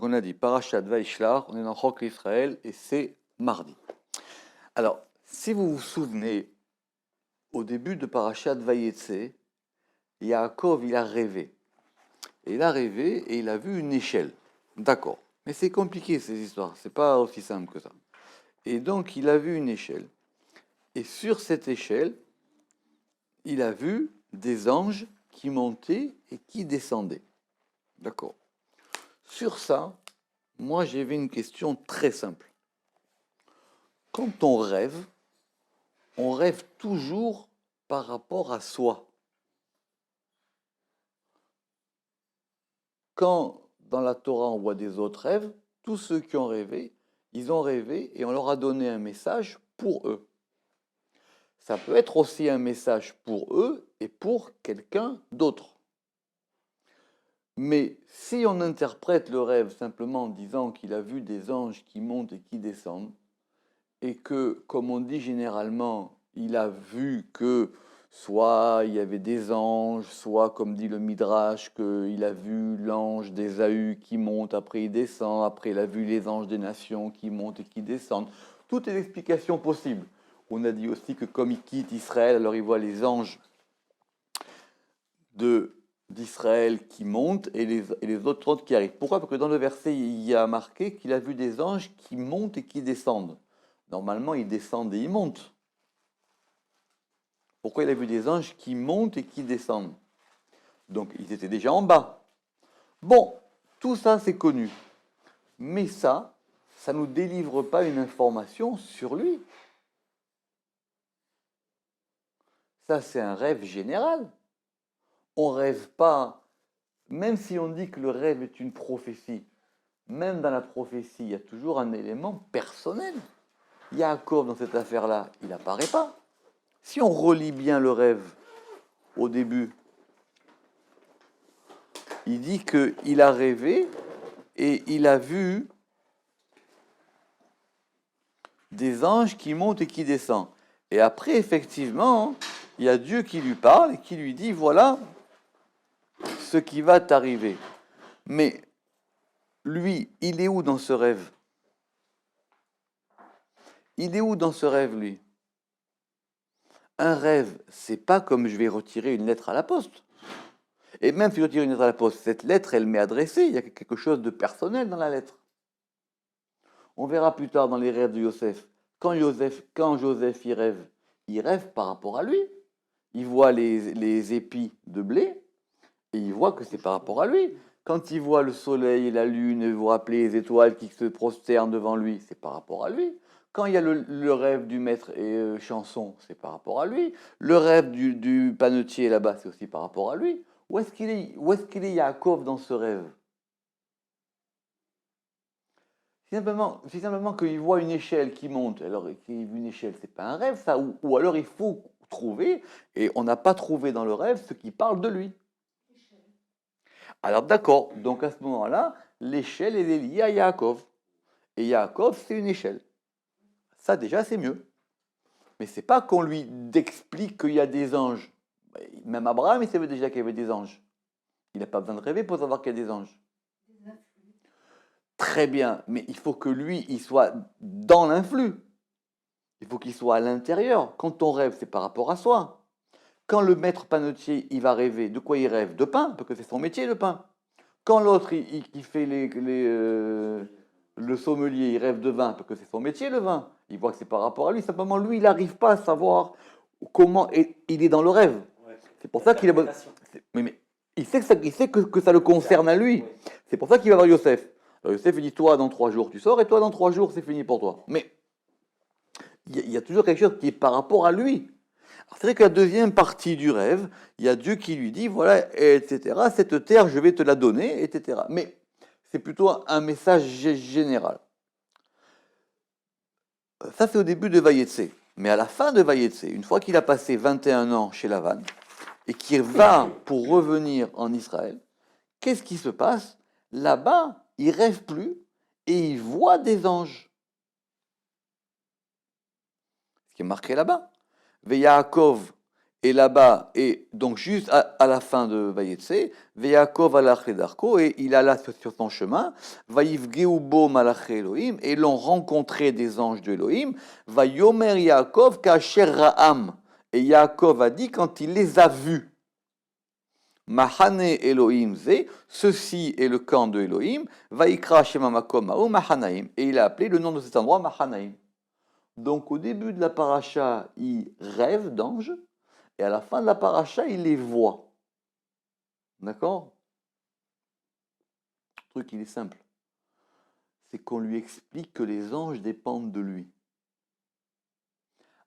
Donc on a dit Parashat Vaishlach, on est dans Chok Israël et c'est mardi. Alors, si vous vous souvenez, au début de Parashat Vayetse, Yaakov, il a rêvé. Et il a rêvé et il a vu une échelle. D'accord. Mais c'est compliqué ces histoires, c'est pas aussi simple que ça. Et donc il a vu une échelle. Et sur cette échelle, il a vu des anges qui montaient et qui descendaient. D'accord. Sur ça, moi j'avais une question très simple. Quand on rêve toujours par rapport à soi. Quand dans la Torah on voit des autres rêves, tous ceux qui ont rêvé, ils ont rêvé et on leur a donné un message pour eux. Ça peut être aussi un message pour eux et pour quelqu'un d'autre. Mais si on interprète le rêve simplement en disant qu'il a vu des anges qui montent et qui descendent, et que, comme on dit généralement, il a vu que soit il y avait des anges, soit, comme dit le Midrash, qu'il a vu l'ange d'Ésaü qui monte, après il descend, après il a vu les anges des nations qui montent et qui descendent. Toutes les explications possibles. On a dit aussi que comme il quitte Israël, alors il voit les anges d'Israël qui montent et les autres qui arrivent. Pourquoi? Parce que dans le verset, il y a marqué qu'il a vu des anges qui montent et qui descendent. Normalement, ils descendent et ils montent. Pourquoi il a vu des anges qui montent et qui descendent? Donc, ils étaient déjà en bas. Bon, tout ça, c'est connu. Mais ça ne nous délivre pas une information sur lui. Ça, c'est un rêve général. On rêve pas, même si on dit que le rêve est une prophétie, même dans la prophétie, il y a toujours un élément personnel. Yaakov, dans cette affaire-là, il n'apparaît pas. Si on relit bien le rêve au début, il dit qu'il a rêvé et il a vu des anges qui montent et qui descendent. Et après, effectivement, il y a Dieu qui lui parle et qui lui dit, voilà ce qui va t'arriver. Mais lui, il est où dans ce rêve? Il est où dans ce rêve, lui? Un rêve, c'est pas comme je vais retirer une lettre à la poste. Et même si je retire une lettre à la poste, cette lettre, elle m'est adressée, il y a quelque chose de personnel dans la lettre. On verra plus tard dans les rêves de Joseph. Quand Joseph il rêve par rapport à lui. Il voit les épis de blé et il voit que c'est par rapport à lui. Quand il voit le soleil et la lune, vous rappelez les étoiles qui se prosternent devant lui, c'est par rapport à lui. Quand il y a le rêve du maître et chanson, c'est par rapport à lui. Le rêve du panetier là-bas, c'est aussi par rapport à lui. Où est-ce qu'il est Yaakov dans ce rêve? C'est simplement qu'il voit une échelle qui monte. Alors, qu'il voit une échelle, c'est pas un rêve, ça. Ou alors, il faut trouver, et on n'a pas trouvé dans le rêve ce qui parle de lui. Alors, d'accord. Donc, à ce moment-là, l'échelle, elle est liée à Yaakov. Et Yaakov, c'est une échelle. Ça, déjà, c'est mieux. Mais c'est pas qu'on lui explique qu'il y a des anges. Même Abraham, il savait déjà qu'il y avait des anges. Il n'a pas besoin de rêver pour savoir qu'il y a des anges. Très bien, mais il faut que lui, il soit dans l'influx. Il faut qu'il soit à l'intérieur. Quand on rêve, c'est par rapport à soi. Quand le maître panetier, il va rêver, de quoi il rêve? De pain, parce que c'est son métier, le pain. Quand l'autre, il fait le sommelier, il rêve de vin, parce que c'est son métier, le vin. Il voit que c'est par rapport à lui. Simplement, lui, il n'arrive pas à savoir comment il est dans le rêve. Ouais. C'est pour ça qu'il a... Mais il sait que ça le concerne à lui. C'est pour ça qu'il va voir Yosef. Alors Yosef, il dit, toi, dans 3 jours, tu sors, et toi, dans 3 jours, c'est fini pour toi. Mais il y a toujours quelque chose qui est par rapport à lui. C'est vrai que la deuxième partie du rêve, il y a Dieu qui lui dit, voilà, etc., cette terre, je vais te la donner, etc. Mais c'est plutôt un message général. Ça, c'est au début de Vayetse. Mais à la fin de Vayetse, une fois qu'il a passé 21 ans chez Lavan, et qu'il va pour revenir en Israël, qu'est-ce qui se passe? Là-bas, il rêve plus, et il voit des anges. Ce qui est marqué là-bas. Yaakov Et là-bas, et donc juste à la fin de Vayetse, Ve'Yaakov alach ledarko, et il alla sur son chemin, Vayivgeu bo malaché Elohim, et l'ont rencontré des anges de Elohim, Vayomer Yaakov kasher ra'am, et Yaakov a dit quand il les a vus, Mahane Elohim ze, ceci est le camp de Elohim, Vaikra shema makom ha'u Mahanaim, et il a appelé le nom de cet endroit Mahanaim. Donc au début de la paracha, il rêve d'anges, et à la fin de la paracha, il les voit. D'accord? Le truc, il est simple. C'est qu'on lui explique que les anges dépendent de lui.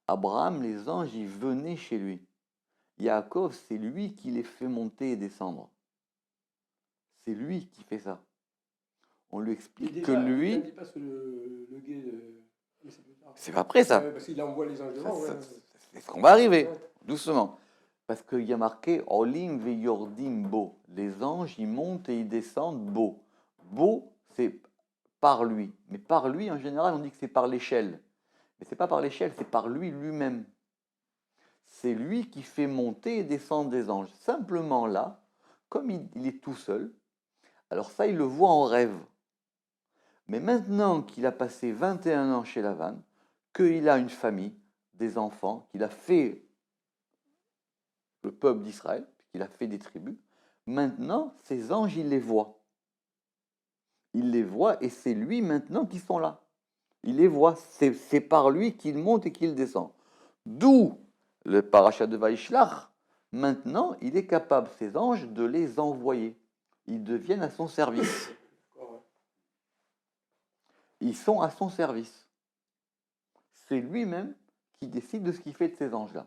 Abraham, les anges, ils venaient chez lui. Yaakov, c'est lui qui les fait monter et descendre. C'est lui qui fait ça. On lui explique déjà, que lui... Il parce que le guet de... C'est après ça. Parce qu'il envoie les anges devant. C'est ce qu'on va arriver, doucement. Parce qu'il y a marqué Olim ve yordim bo. Les anges, ils montent et ils descendent bo. Bo, c'est par lui. Mais par lui, en général, on dit que c'est par l'échelle. Mais c'est pas par l'échelle, c'est par lui lui-même. C'est lui qui fait monter et descendre des anges. Simplement là, comme il est tout seul, alors ça, il le voit en rêve. Mais maintenant qu'il a passé 21 ans chez Lavan, qu'il a une famille, des enfants, qu'il a fait le peuple d'Israël, qu'il a fait des tribus, maintenant, ces anges, il les voit. Il les voit et c'est lui maintenant qui sont là. Il les voit, c'est par lui qu'il monte et qu'il descend. D'où le parachat de Vaishlach. Maintenant, il est capable, ces anges, de les envoyer. Ils deviennent à son service. Ils sont à son service. C'est lui-même qui décide de ce qu'il fait de ces anges-là.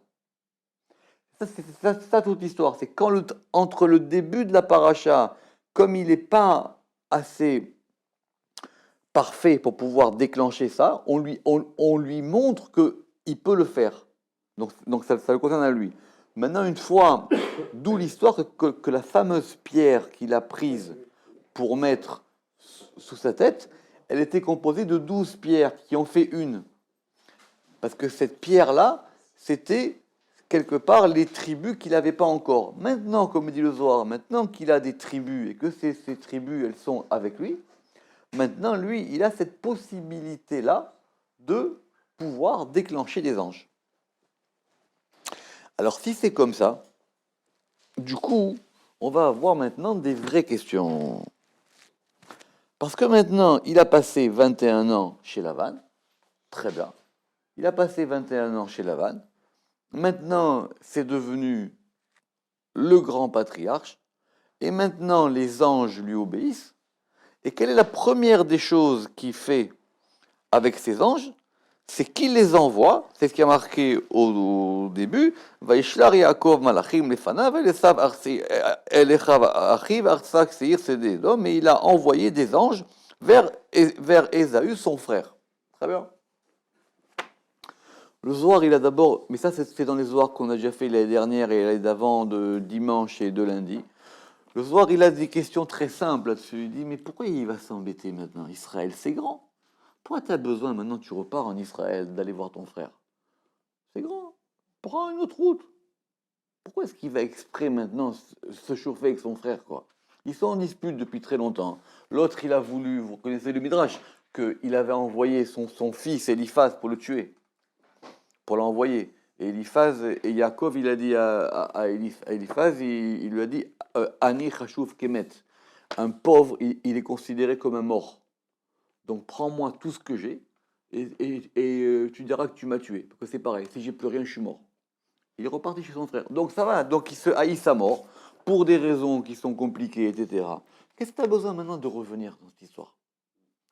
C'est ça toute l'histoire. C'est quand entre le début de la paracha, comme il n'est pas assez parfait pour pouvoir déclencher ça, on lui montre qu'il peut le faire. Donc ça le concerne à lui. Maintenant, une fois, d'où l'histoire que la fameuse pierre qu'il a prise pour mettre sous sa tête, elle était composée de 12 pierres qui ont fait une. Parce que cette pierre-là, c'était quelque part les tribus qu'il n'avait pas encore. Maintenant, comme dit le Zohar, maintenant qu'il a des tribus et que ces tribus, elles sont avec lui, maintenant, lui, il a cette possibilité-là de pouvoir déclencher des anges. Alors, si c'est comme ça, du coup, on va avoir maintenant des vraies questions. Parce que maintenant, il a passé 21 ans chez Lavan, très bien. Il a passé 21 ans chez Lavan. Maintenant, c'est devenu le grand patriarche. Et maintenant, les anges lui obéissent. Et quelle est la première des choses qu'il fait avec ces anges? C'est qu'il les envoie, c'est ce qui a marqué au début, Vaishlar Yaakov Malachim Lefanav Elechav Achiv Artsak Seir Sededom, mais il a envoyé des anges vers Ésaü, son frère. Très bien. Le Zohar, il a d'abord, mais ça c'est dans les Zohars qu'on a déjà fait l'année dernière et l'année d'avant, de dimanche et de lundi. Le Zohar, il a des questions très simples là-dessus. Il dit, mais pourquoi il va s'embêter maintenant? Israël, c'est grand. Pourquoi tu as besoin, maintenant tu repars en Israël, d'aller voir ton frère? C'est grand. Prends une autre route. Pourquoi est-ce qu'il va exprès maintenant se chauffer avec son frère, quoi? Ils sont en dispute depuis très longtemps. L'autre, il a voulu, vous connaissez le Midrash, qu'il avait envoyé son fils Eliphaz pour le tuer, pour l'envoyer. Et Eliphaz, et Yaakov, il a dit à Eliphaz, il lui a dit, Ani chashuv kemet. Un pauvre, il est considéré comme un mort. Donc prends-moi tout ce que j'ai et tu diras que tu m'as tué. Parce que c'est pareil, si j'ai plus rien, je suis mort. Il est reparti chez son frère. Donc ça va, donc il se haït sa mort pour des raisons qui sont compliquées, etc. Qu'est-ce que tu as besoin maintenant de revenir dans cette histoire?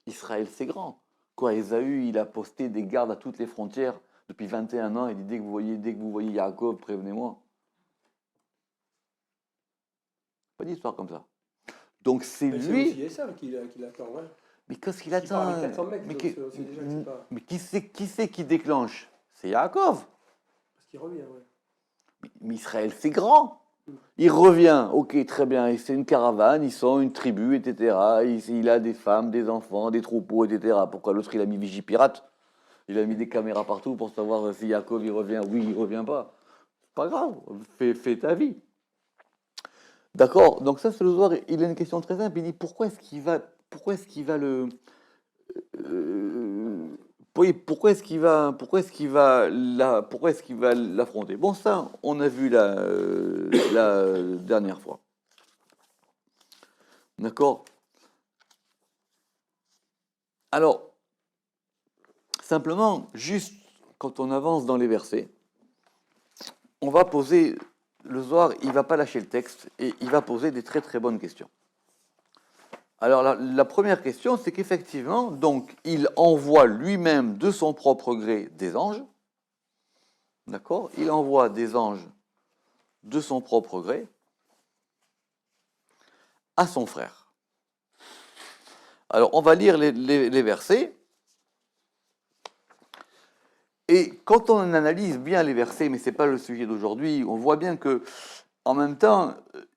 Israël, c'est grand. Quoi, Ésaü, il a posté des gardes à toutes les frontières depuis 21 ans. Il dit, dès que vous voyez Yaakov, prévenez-moi. Pas d'histoire comme ça. Donc c'est lui... C'est aussi Esaü qui l'attend, ouais. Mais qu'est-ce qu'il attend? Mais qui c'est qui déclenche? C'est Yaakov. Parce qu'il revient, ouais. Mais Israël, c'est grand. Il revient, ok, très bien, c'est une caravane, ils sont une tribu, etc. Il a des femmes, des enfants, des troupeaux, etc. Pourquoi l'autre, il a mis Vigipirate? Il a mis des caméras partout pour savoir si Yaakov, il revient. Oui, il revient pas. pas grave, fais ta vie. D'accord? Donc ça, c'est le Zohar, il a une question très simple, il dit pourquoi est-ce qu'il va oui, pourquoi est-ce qu'il va l'affronter? Bon, ça, on a vu la dernière fois. D'accord? Alors, simplement, juste quand on avance dans les versets, on va poser, le Zohar, il va pas lâcher le texte et il va poser des très très bonnes questions. Alors la première question, c'est qu'effectivement, donc, il envoie lui-même de son propre gré des anges. D'accord? Il envoie des anges de son propre gré à son frère. Alors, on va lire les versets. Et quand on analyse bien les versets, mais ce n'est pas le sujet d'aujourd'hui, on voit bien que, en même temps,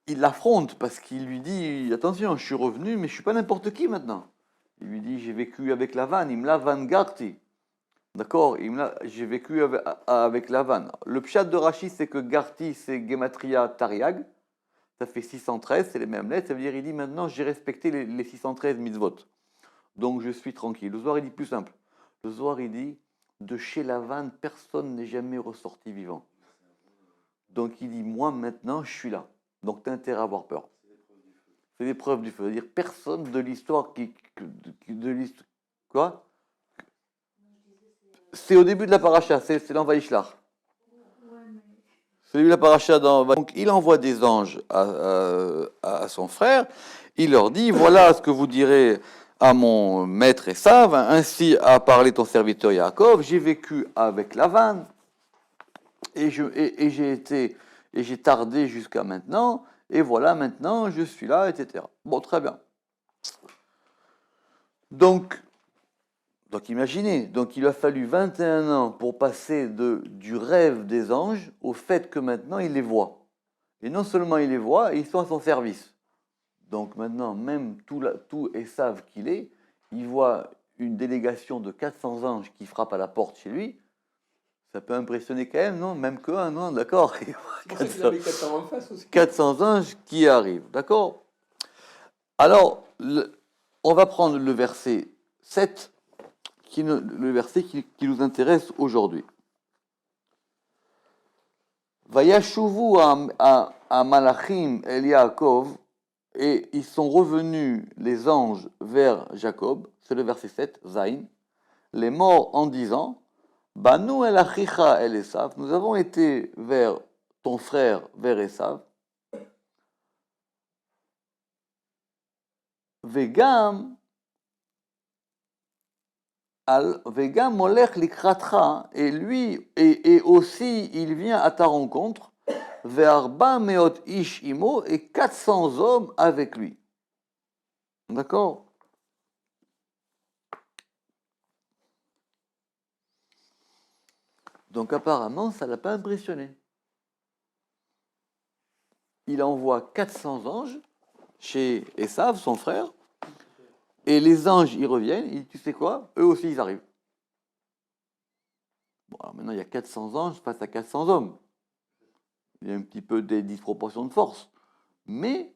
il l'affronte parce qu'il lui dit attention, je suis revenu, mais je ne suis pas n'importe qui maintenant. Il lui dit j'ai vécu avec Lavan, il me l'a vangarti. D'accord? J'ai vécu avec Lavan. Le pshat de Rashi, c'est que Garti, c'est Gematria Tariag. Ça fait 613, c'est les mêmes lettres. Ça veut dire il dit maintenant j'ai respecté les 613 mitzvot. Donc je suis tranquille. Le Zohar, il dit plus simple. Le Zohar, il dit de chez Lavan, personne n'est jamais ressorti vivant. Donc il dit moi maintenant, je suis là. Donc tu as intérêt à avoir peur. C'est l'épreuve du feu. C'est-à-dire personne de l'histoire de l'histoire. Quoi? C'est au début de la paracha, c'est dans Vaïshlach. C'est lui la paracha dans. Donc il envoie des anges à son frère. Il leur dit voilà ce que vous direz à mon maître Esav. Ainsi a parlé ton serviteur Yaakov. J'ai vécu avec Lavan et j'ai tardé jusqu'à maintenant. Et voilà maintenant je suis là, etc. Bon, très bien. Donc imaginez, donc il a fallu 21 ans pour passer du rêve des anges au fait que maintenant il les voit. Et non seulement il les voit, ils sont à son service. Donc maintenant, même tout Esav qu'il est, il voit une délégation de 400 anges qui frappent à la porte chez lui. Ça peut impressionner quand même, non? Même que un, non? D'accord? 400 anges qui arrivent, d'accord? Alors, on va prendre le verset 7, le verset qui nous intéresse aujourd'hui. Vayashuvu à Malachim El Yaakov, et ils sont revenus, les anges, vers Jacob, c'est le verset 7, Zain, les morts en disant, Banu el achicha el Esav, nous avons été vers ton frère, vers Esav, Vegam molech likratcha, et lui, et aussi, il vient à ta rencontre, Ve'arba meot ish imo, et 400 hommes avec lui. D'accord? Donc apparemment, ça ne l'a pas impressionné. Il envoie 400 anges chez Esav, son frère, et les anges, ils reviennent, et tu sais quoi? Eux aussi, ils arrivent. Bon, alors maintenant, il y a 400 anges face à 400 hommes. Il y a un petit peu des disproportions de force. Mais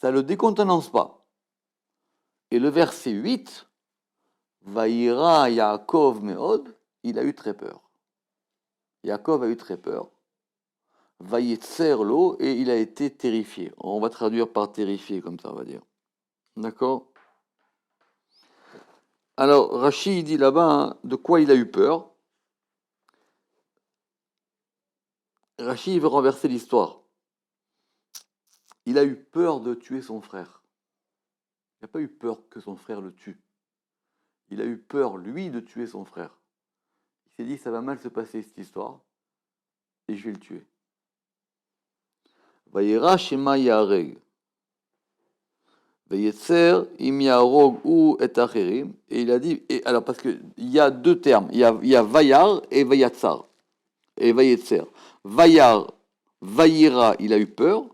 ça ne le décontenance pas. Et le verset 8, Vaïra Yaakov Meod, il a eu très peur. Yaakov a eu très peur. Vayetzer lo, et il a été terrifié. On va traduire par terrifié, comme ça, on va dire. D'accord? Alors, Rachid dit là-bas, hein, de quoi il a eu peur. Rachid veut renverser l'histoire. Il a eu peur de tuer son frère. Il n'a pas eu peur que son frère le tue. Il a eu peur, lui, de tuer son frère. Il s'est dit, ça va mal se passer cette histoire, et je vais le tuer. Vayera shema yareg. Vayetzer im yarog ou et acherim. Et il a dit, et alors parce qu'il y a deux termes, il y a vayar et vayatsar. Et vayetzer. Vayar, vayira, il a eu peur.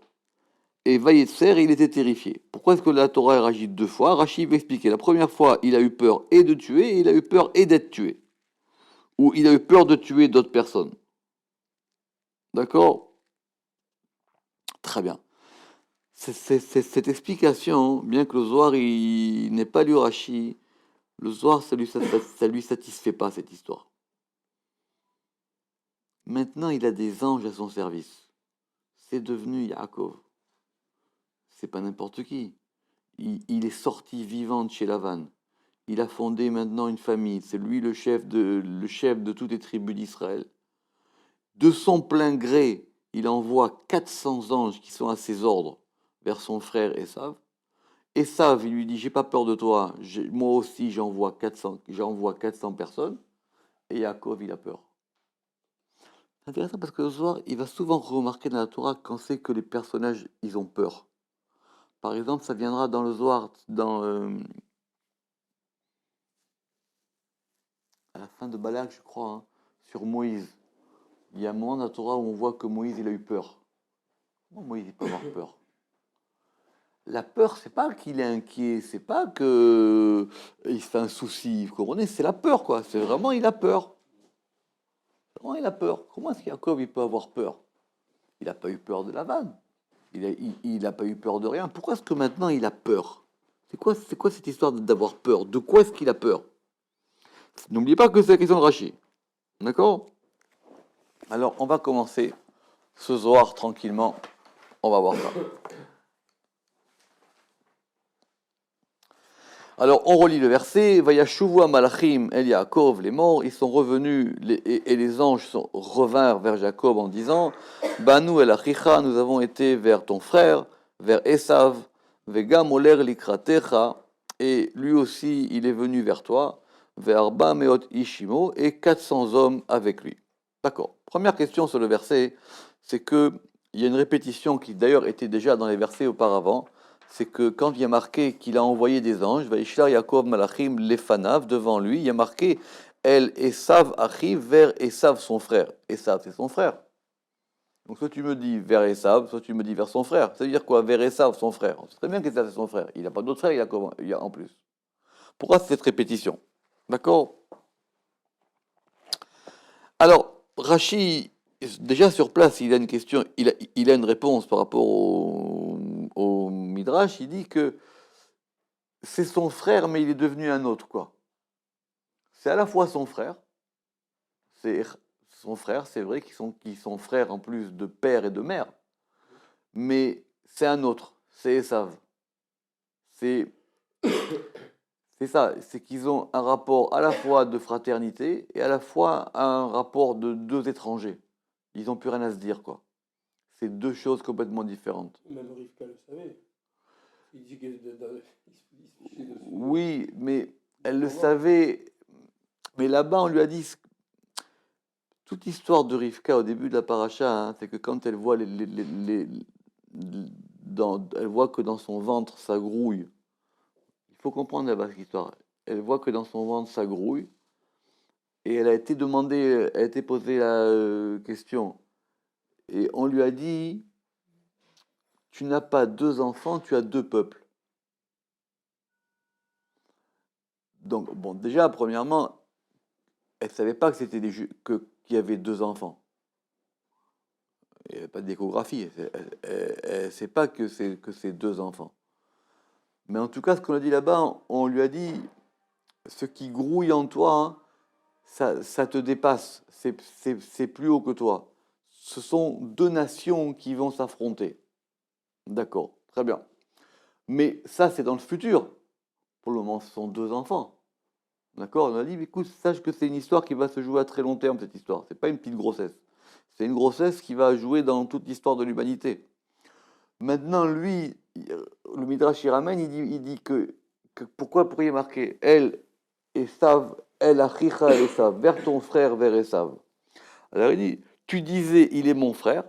Et Vayetzer, il était terrifié. Pourquoi est-ce que la Torah réagit deux fois? Rachid va expliquer. La première fois, il a eu peur et de tuer, et il a eu peur et d'être tué. Ou il a eu peur de tuer d'autres personnes. D'accord? Très bien. Cette explication, bien que le Zohar il n'ait pas lu Rashi, le Zohar ça lui satisfait pas cette histoire. Maintenant, il a des anges à son service. C'est devenu Yaakov. C'est pas n'importe qui. Il est sorti vivant de chez Lavan. Il a fondé maintenant une famille. C'est lui le chef de toutes les tribus d'Israël. De son plein gré, il envoie 400 anges qui sont à ses ordres vers son frère Esav. Esav, il lui dit, j'ai pas peur de toi, moi aussi j'envoie 400 personnes. Et Yaakov, il a peur. C'est intéressant parce que le Zohar, il va souvent remarquer dans la Torah quand c'est que les personnages, ils ont peur. Par exemple, ça viendra dans le Zohar, à la fin de Balak, je crois, hein, sur Moïse. Il y a un moment dans la Torah où on voit que Moïse, il a eu peur. Comment Moïse, il peut avoir peur? La peur, c'est pas qu'il est inquiet, c'est pas que il se fait un souci, vous comprenez? C'est la peur, quoi. C'est vraiment, il a peur. Vraiment, il a peur. Comment est-ce qu'Yaakov, il peut avoir peur? Il n'a pas eu peur de la vanne. Il n'a pas eu peur de rien. Pourquoi est-ce que maintenant, il a peur? C'est quoi cette histoire d'avoir peur? De quoi est-ce qu'il a peur? N'oubliez pas que c'est la question de Rachid. D'accord? Alors, on va commencer ce Zohar tranquillement. On va voir ça. Alors, on relit le verset. Vayashuvu malachim el Yaakov, les morts, ils sont revenus, et les anges revinrent vers Jacob en disant, Banu el achicha, nous avons été vers ton frère, vers Esav, vegam oler likratecha, et lui aussi, il est venu vers toi, vers Arba meot ishimo, et 400 hommes avec lui. D'accord. Première question sur le verset, c'est que il y a une répétition qui d'ailleurs était déjà dans les versets auparavant. C'est que quand il y a marqué qu'il a envoyé des anges, Vaishlar Yaakov Malachim Lefanav, devant lui, il y a marqué El Esav Achiv, vers Esav son frère. Esav, c'est son frère. Donc soit tu me dis vers Esav, soit tu me dis vers son frère. Ça veut dire quoi? Vers Esav, son frère. On sait très bien qu'Esav, c'est son frère. Il n'a pas d'autre frère, il y a en plus. Pourquoi cette répétition? D'accord? Alors, Rashi, déjà sur place, il a une question, il a une réponse par rapport au Midrash. Il dit que c'est son frère, mais il est devenu un autre, quoi. C'est à la fois son frère, c'est son frère, c'est vrai qu'ils sont frères en plus de père et de mère, mais c'est un autre, c'est Esav. C'est ça, c'est qu'ils ont un rapport à la fois de fraternité et à la fois un rapport de deux étrangers. Ils n'ont plus rien à se dire, quoi. C'est deux choses complètement différentes. Même Rivka le savait. Il dit qu'il se fichait dessus. Oui, mais elle le savait. Mais là-bas, on lui a dit. Toute histoire de Rivka au début de la paracha, hein, c'est que quand elle voit elle voit que dans son ventre ça grouille. Il faut comprendre là-bas cette histoire. Elle voit que dans son ventre ça grouille. Et elle a été demandée, elle a été posée la question. Et on lui a dit, tu n'as pas deux enfants, tu as deux peuples. Donc, bon, déjà, premièrement, elle ne savait pas que c'était qu'il y avait deux enfants. Il n'y avait pas d'échographie. Elle ne sait pas que c'est deux enfants. Mais en tout cas, ce qu'on a dit là-bas, on lui a dit, ce qui grouille en toi, hein, ça te dépasse. C'est plus haut que toi. Ce sont deux nations qui vont s'affronter. D'accord, très bien. Mais ça, c'est dans le futur. Pour le moment, ce sont deux enfants. D'accord? On a dit, écoute, sache que c'est une histoire qui va se jouer à très long terme, cette histoire. C'est pas une petite grossesse. C'est une grossesse qui va jouer dans toute l'histoire de l'humanité. Maintenant, lui, le Midrash il ramène, il dit que pourquoi pourriez marquer elle, Esav, elle, Achicha, Esav, vers ton frère, vers Esav. Alors il dit, tu disais, il est mon frère,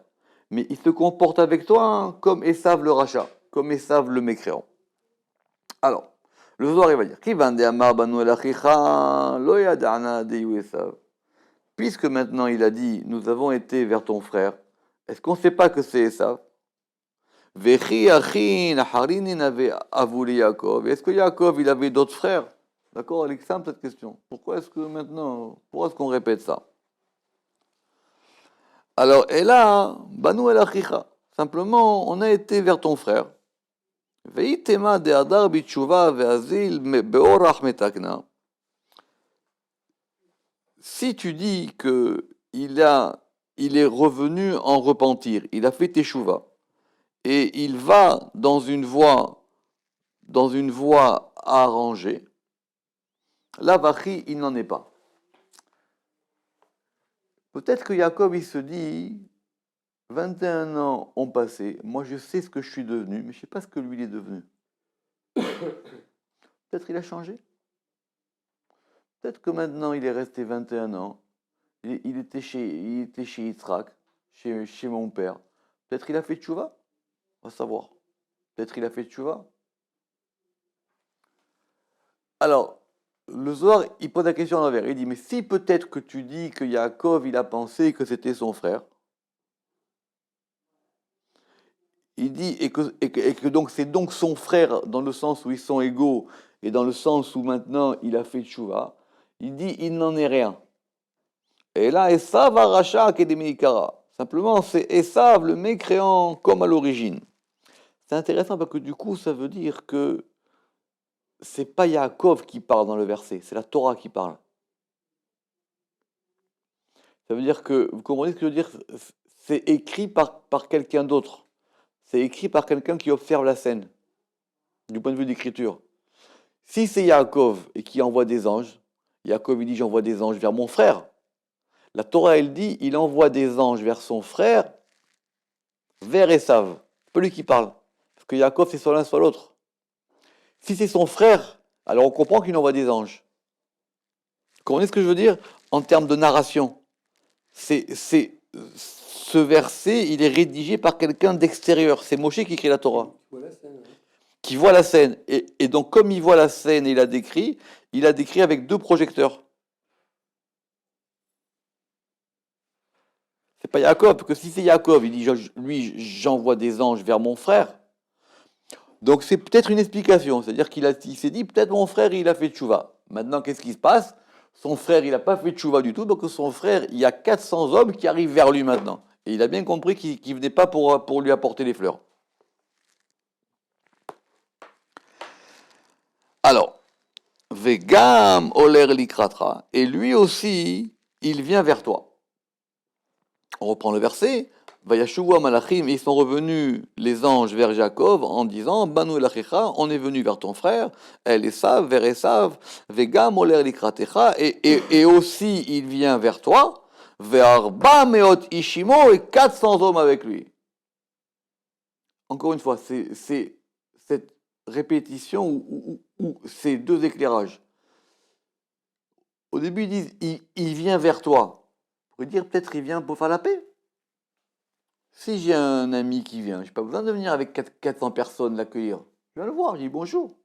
mais il se comporte avec toi hein, comme Esav le rachat, comme Esav le mécréant. Alors, le Zohar, il va dire, Ki vande amar banu el Achicha, lo yada'na deyu Esav. Puisque maintenant il a dit, nous avons été vers ton frère, est-ce qu'on ne sait pas que c'est Esav? Est-ce que Yaakov, il avait d'autres frères? D'accord, elle est simple cette question. Pourquoi est-ce qu'on répète ça? Alors, et là, Banu el Achicha. Simplement, on a été vers ton frère. Veitema de Hadar Bitshuva ve'azil beorach metakna. Si tu dis que il est revenu en repentir, il a fait teshuva, et il va dans une voie arrangée, là, Vachi, il n'en est pas. Peut-être que Jacob, il se dit, 21 ans ont passé, moi je sais ce que je suis devenu, mais je ne sais pas ce que lui il est devenu. Peut-être il a changé. Peut-être que maintenant il est resté 21 ans, il était chez Yitzhak, chez mon père. Peut-être il a fait tchouva, on va savoir. Peut-être il a fait tchouva. Alors, le Zohar, il pose la question à l'envers. Il dit, mais si peut-être que tu dis que Yaakov, il a pensé que c'était son frère, il dit, et que donc c'est donc son frère dans le sens où ils sont égaux, et dans le sens où maintenant il a fait tchouva, il dit, il n'en est rien. Et là, Esav Aracha Akedemikara. Simplement, c'est Esav, le mécréant, comme à l'origine. C'est intéressant parce que du coup, ça veut dire que c'est pas Yaakov qui parle dans le verset, c'est la Torah qui parle. Ça veut dire que, vous comprenez ce que je veux dire? C'est écrit par quelqu'un d'autre. C'est écrit par quelqu'un qui observe la scène, du point de vue d'écriture. Si c'est Yaakov et qui envoie des anges, Yaakov il dit j'envoie des anges vers mon frère. La Torah elle dit il envoie des anges vers son frère, vers Esav. C'est pas lui qui parle. Parce que Yaakov c'est soit l'un soit l'autre. Si c'est son frère, alors on comprend qu'il envoie des anges. Vous comprenez ce que je veux dire en termes de narration? Ce verset, il est rédigé par quelqu'un d'extérieur. C'est Moshe qui écrit la Torah. Voilà, ça, ouais. Qui voit la scène. Et donc, comme il voit la scène et il a décrit avec deux projecteurs. C'est pas Jacob, parce que si c'est Jacob, il dit, lui, j'envoie des anges vers mon frère. Donc, c'est peut-être une explication. C'est-à-dire il s'est dit, peut-être mon frère, il a fait tchouva. Maintenant, qu'est-ce qui se passe? Son frère, il n'a pas fait tchouva du tout, donc son frère, il y a 400 hommes qui arrivent vers lui maintenant. Et il a bien compris qu'il ne venait pas pour lui apporter les fleurs. Alors, Vegam oler likratra, et lui aussi, il vient vers toi. On reprend le verset. Vayashuva malachim, ils sont revenus les anges vers Jacob en disant Banu elachecha, on est venu vers ton frère, El Esav, vers Esav, Vegam oler likratecha, et aussi il vient vers toi, Ve'arba meot ishimo, et 400 hommes avec lui. Encore une fois, c'est cette répétition ou ces deux éclairages. Au début, ils disent il vient vers toi. On pourrait dire peut-être il vient pour faire la paix. Si j'ai un ami qui vient, je n'ai pas besoin de venir avec 400 personnes l'accueillir. Je viens le voir, je dis bonjour.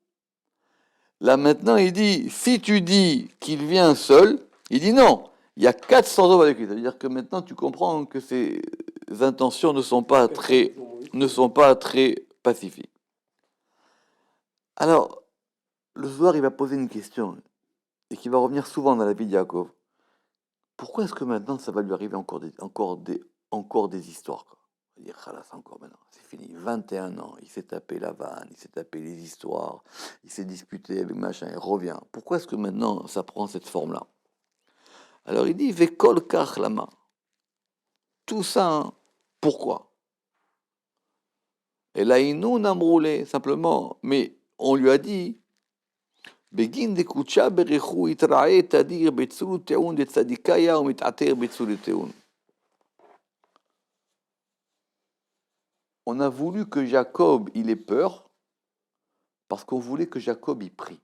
Là maintenant, il dit, si tu dis qu'il vient seul, il dit non, il y a 400 hommes avec lui. Ça veut dire que maintenant tu comprends que ses intentions ne sont pas très pacifiques. Alors, le Zohar, il va poser une question, et qui va revenir souvent dans la vie de Yaakov. Pourquoi est-ce que maintenant ça va lui arriver encore des histoires, quoi? Il va dire, khalas, encore maintenant, c'est fini. 21 ans, il s'est tapé la vanne, il s'est tapé les histoires, il s'est disputé avec machin, il revient. Pourquoi est-ce que maintenant ça prend cette forme-là? Alors il dit, Vekol kach lama. Tout ça, hein, pourquoi? Et là, il nous namroulé, simplement, mais on lui a dit, Begin de kucha berechu itrae tadir betsulu teun de tzadikaya ou mitater betsulu teun. On a voulu que Jacob, il ait peur, parce qu'on voulait que Jacob, il prie.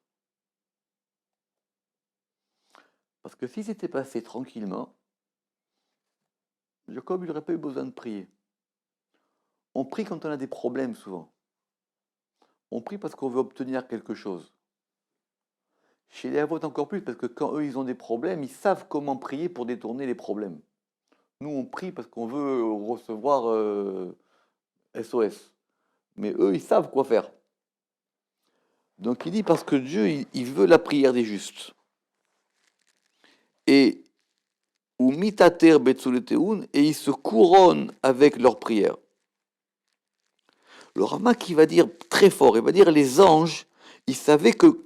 Parce que si c'était passé tranquillement, Jacob, il n'aurait pas eu besoin de prier. On prie quand on a des problèmes, souvent. On prie parce qu'on veut obtenir quelque chose. Chez les Avot, encore plus, parce que quand eux, ils ont des problèmes, ils savent comment prier pour détourner les problèmes. Nous, on prie parce qu'on veut recevoir SOS. Mais eux, ils savent quoi faire. Donc il dit parce que Dieu, il veut la prière des justes. Et ou mitater betzuleteun, et ils se couronnent avec leurs prières. Le Rama qui va dire très fort, il va dire les anges, ils savaient que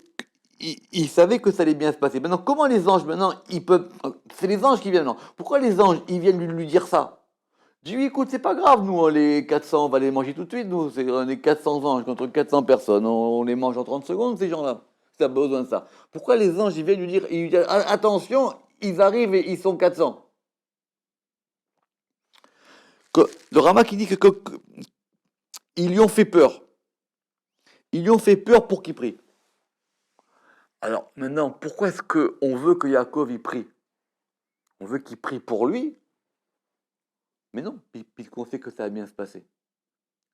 ça allait bien se passer. Maintenant, comment les anges, maintenant, ils peuvent... C'est les anges qui viennent maintenant. Pourquoi les anges, ils viennent lui dire ça? Je lui dis, écoute, c'est pas grave, nous, les 400, on va les manger tout de suite, nous. On est 400 anges contre 400 personnes. On les mange en 30 secondes, ces gens-là. Ça a besoin de ça. Pourquoi les anges, ils viennent lui dire, attention, ils arrivent et ils sont 400? Le Rama qui dit ils lui ont fait peur. Ils lui ont fait peur pour qu'il prie. Alors, maintenant, pourquoi est-ce qu'on veut que Yaakov y prie? On veut qu'il prie pour lui? Mais non, puisqu'on sait que ça va bien se passer.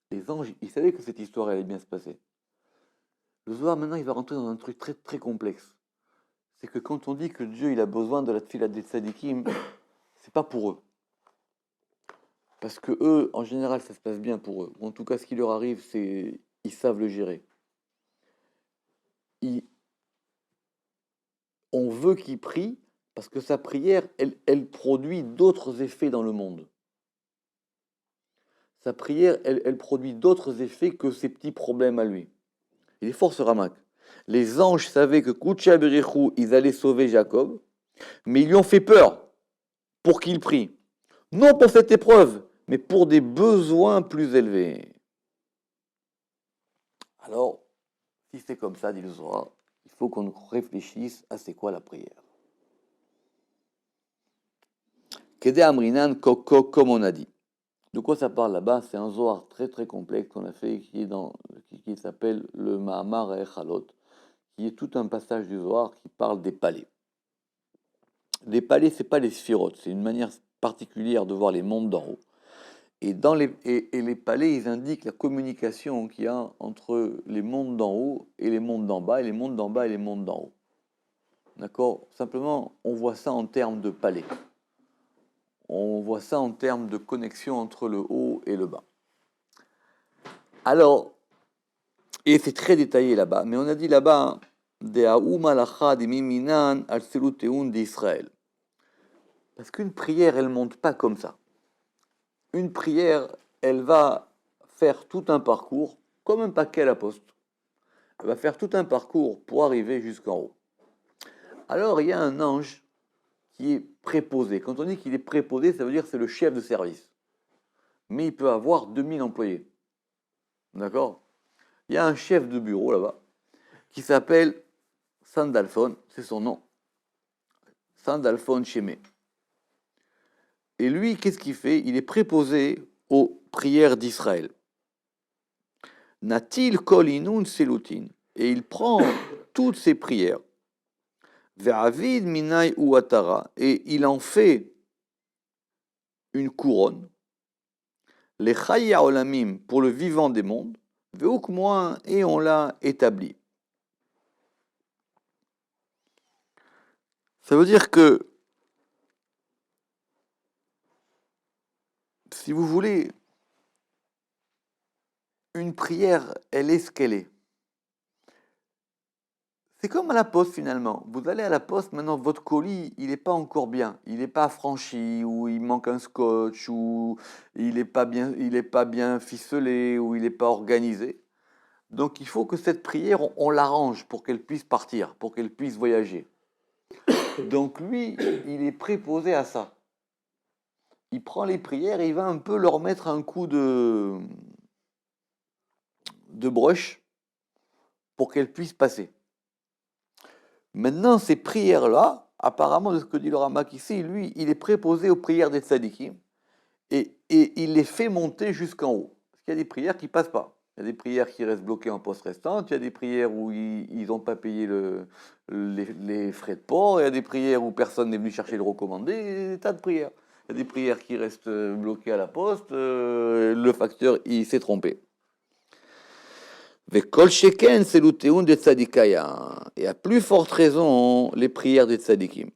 Les anges, ils savaient que cette histoire allait bien se passer. Le Zohar, maintenant, il va rentrer dans un truc très, très complexe. C'est que quand on dit que Dieu, il a besoin de la tfila des tzadikim, c'est pas pour eux. Parce que eux, en général, ça se passe bien pour eux. Ou en tout cas, ce qui leur arrive, c'est ils savent le gérer. On veut qu'il prie parce que sa prière, elle produit d'autres effets dans le monde. Sa prière, elle produit d'autres effets que ses petits problèmes à lui. Il est fort ce Ramak. Les anges savaient que Koucha Berichou, ils allaient sauver Jacob, mais ils lui ont fait peur pour qu'il prie. Non pour cette épreuve, mais pour des besoins plus élevés. Alors, si c'est comme ça, dit le Zohar, il faut qu'on réfléchisse à c'est quoi la prière. Kede Amrinan Koko, comme on a dit. De quoi ça parle là-bas? C'est un Zohar très très complexe qu'on a fait qui s'appelle le Mahamar Echalot, qui est tout un passage du Zohar qui parle des palais. Les palais, c'est pas les sphirotes, c'est une manière particulière de voir les mondes d'en haut. Et les palais, ils indiquent la communication qu'il y a entre les mondes d'en haut et les mondes d'en bas, et les mondes d'en bas et les mondes d'en haut. D'accord? Simplement, on voit ça en termes de palais. On voit ça en termes de connexion entre le haut et le bas. Alors, et c'est très détaillé là-bas, mais on a dit là-bas, d'Israël. Parce qu'une prière, elle ne monte pas comme ça. Une prière, elle va faire tout un parcours, comme un paquet à la poste. Elle va faire tout un parcours pour arriver jusqu'en haut. Alors, il y a un ange qui est préposé. Quand on dit qu'il est préposé, ça veut dire que c'est le chef de service. Mais il peut avoir 2000 employés. D'accord? Il y a un chef de bureau là-bas qui s'appelle Sandalphon, c'est son nom. Sandalphon Shemé. Et lui, qu'est-ce qu'il fait? Il est préposé aux prières d'Israël. Natil kolinun selutin. Et il prend toutes ces prières. Ve'avid minai uatara. Et il en fait une couronne. Les chaya olamim, pour le vivant des mondes. Ve'ukmoin, et on l'a établi. Ça veut dire que, si vous voulez, une prière, elle est ce qu'elle est. C'est comme à la poste finalement. Vous allez à la poste, maintenant votre colis, il n'est pas encore bien. Il n'est pas franchi, ou il manque un scotch, ou il n'est pas bien ficelé, ou il n'est pas organisé. Donc il faut que cette prière, on l'arrange pour qu'elle puisse partir, pour qu'elle puisse voyager. Donc lui, il est préposé à ça. Il prend les prières et il va un peu leur mettre un coup de brush pour qu'elles puissent passer. Maintenant, ces prières-là, apparemment, de ce que dit le Ramak ici, lui, il est préposé aux prières des tzadikim et il les fait monter jusqu'en haut. Parce qu'il y a des prières qui ne passent pas. Il y a des prières qui restent bloquées en poste restante, il y a des prières où ils n'ont pas payé les frais de port, il y a des prières où personne n'est venu chercher le recommandé, des tas de prières. Il y a des prières qui restent bloquées à la poste, le facteur il s'est trompé. Vekol sheken seluteun de tzadikaya. Et à plus forte raison, les prières des tzadikim.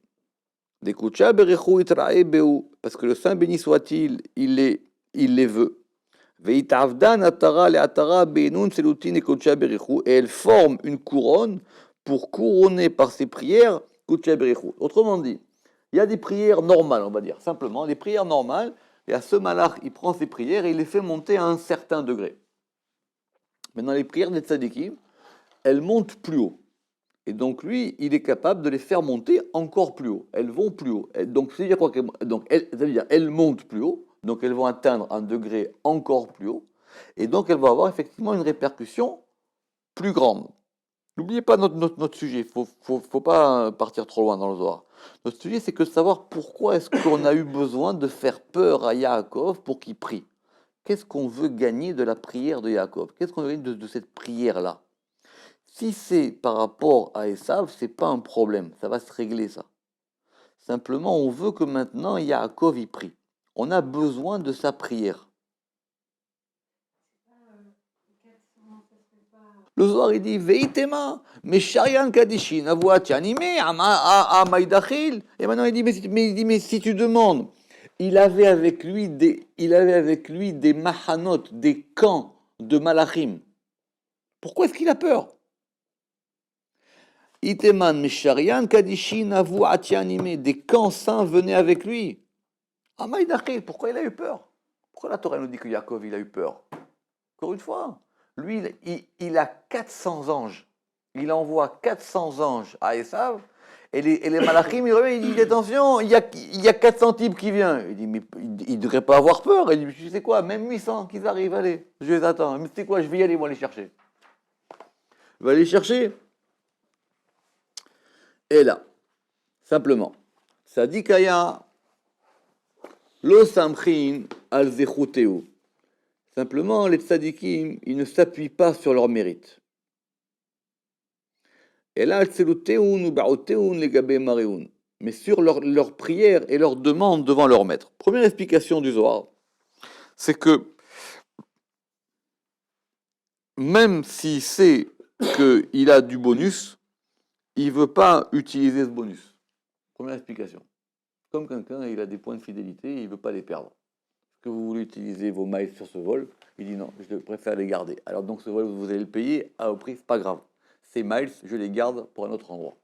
Dekucha berechu itrae beu. Parce que le Saint béni soit-il, il les veut. Veitavdan atara le atara beinun selutin ekucha berechu. Et elle forme une couronne pour couronner par ses prières kucha berechu. Autrement dit, Il y a des prières normales, on va dire, simplement, des prières normales, et à ce malach, il prend ses prières et il les fait monter à un certain degré. Maintenant, les prières des tzadikim, elles montent plus haut. Et donc, lui, il est capable de les faire monter encore plus haut. Elles vont plus haut. Donc, ça veut dire quoi? Donc, ça veut dire elles montent plus haut, donc elles vont atteindre un degré encore plus haut, et donc elles vont avoir effectivement une répercussion plus grande. N'oubliez pas notre sujet, il ne faut pas partir trop loin dans le Zohar. Notre sujet, c'est que de savoir pourquoi est-ce qu'on a eu besoin de faire peur à Yaakov pour qu'il prie. Qu'est-ce qu'on veut gagner de la prière de Yaakov? Qu'est-ce qu'on veut gagner de cette prière-là? Si c'est par rapport à Esav, c'est pas un problème, ça va se régler ça. Simplement, on veut que maintenant Yaakov y prie. On a besoin de sa prière. Le Zohar, il dit Veitema, mais Sharian Kadishin, avoua animé, à Maïdachil. Et maintenant, il dit mais si tu demandes, il avait avec lui des mahanot, des camps de malachim. Pourquoi est-ce qu'il a peur? Iteman, mais Sharian Kadishin, avoua animé, des camps saints venaient avec lui. À Maïdachil, pourquoi il a eu peur? Pourquoi la Torah nous dit que Yaakov, il a eu peur? Encore une fois, lui, il a 400 anges. Il envoie 400 anges à Esav. Et les malachim, ils reviennent, il dit attention, il y a 400 types qui viennent. Il dit mais il ne devrait pas avoir peur. Il dit tu sais quoi, même 800 qu'ils arrivent, allez, je les attends. Mais tu sais quoi, je vais y aller, moi les chercher. Je vais aller les chercher. Et là, simplement, ça dit Kaya, lo samchin al zechuteu. Simplement, les tzadikim, ils ne s'appuient pas sur leur mérite. Et là, mais sur leur prière et leur demande devant leur maître. Première explication du Zohar, c'est que même s'il sait qu'il a du bonus, il ne veut pas utiliser ce bonus. Première explication. Comme quelqu'un, il a des points de fidélité, il ne veut pas les perdre. Que vous voulez utiliser vos miles sur ce vol, il dit non, je préfère les garder. Alors donc ce vol, vous allez le payer à au prix, c'est pas grave. Ces miles, je les garde pour un autre endroit.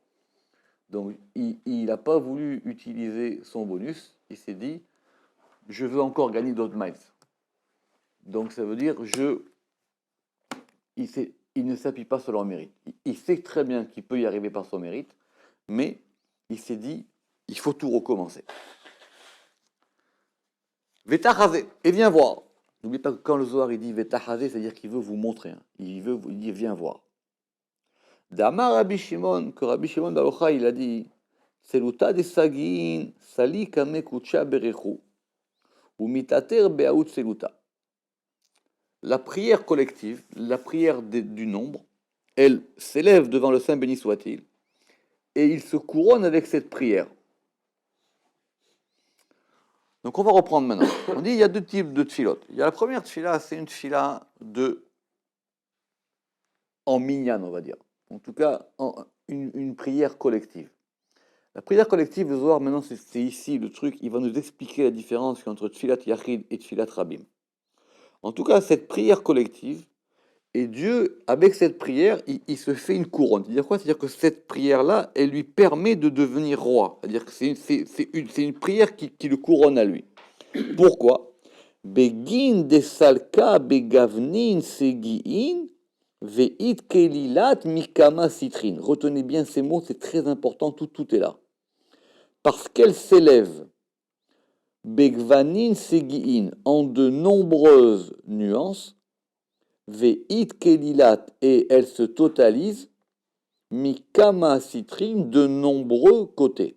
Donc il n'a pas voulu utiliser son bonus, il s'est dit, je veux encore gagner d'autres miles. Donc ça veut dire, il ne s'appuie pas sur leur mérite. Il sait très bien qu'il peut y arriver par son mérite, mais il s'est dit, il faut tout recommencer. Vetachazé, et viens voir. N'oubliez pas que quand le Zohar il dit Vetachazé, c'est-à-dire qu'il veut vous montrer. Hein. Il dit viens voir. D'Amar Rabbi Shimon, que Rabbi Shimon Barucha, il a dit Seluta de Sagin, Sali Kame Kucha Berechu, ou Mitater Beaout Seluta. La prière collective, la prière du nombre, elle s'élève devant le Saint béni soit-il, et il se couronne avec cette prière. Donc on va reprendre maintenant. On dit il y a deux types de tfilotes. Il y a la première tfila, c'est une tfila en minyan, on va dire. En tout cas, une prière collective. La prière collective, le Zohar, maintenant, c'est ici le truc, il va nous expliquer la différence entre tfilat yachid et tfilat rabim. En tout cas, cette prière collective, et Dieu, avec cette prière, il se fait une couronne. C'est-à-dire quoi? C'est-à-dire que cette prière-là, elle lui permet de devenir roi. C'est-à-dire que c'est une prière qui le couronne à lui. Pourquoi? Begin de salka begavnin segiin veit kelilat mikama citrin. Retenez bien ces mots, c'est très important, tout est là. Parce qu'elle s'élève, begvanin segiin, en de nombreuses nuances, veit kelilat, et elle se totalise, mikama citrin, de nombreux côtés.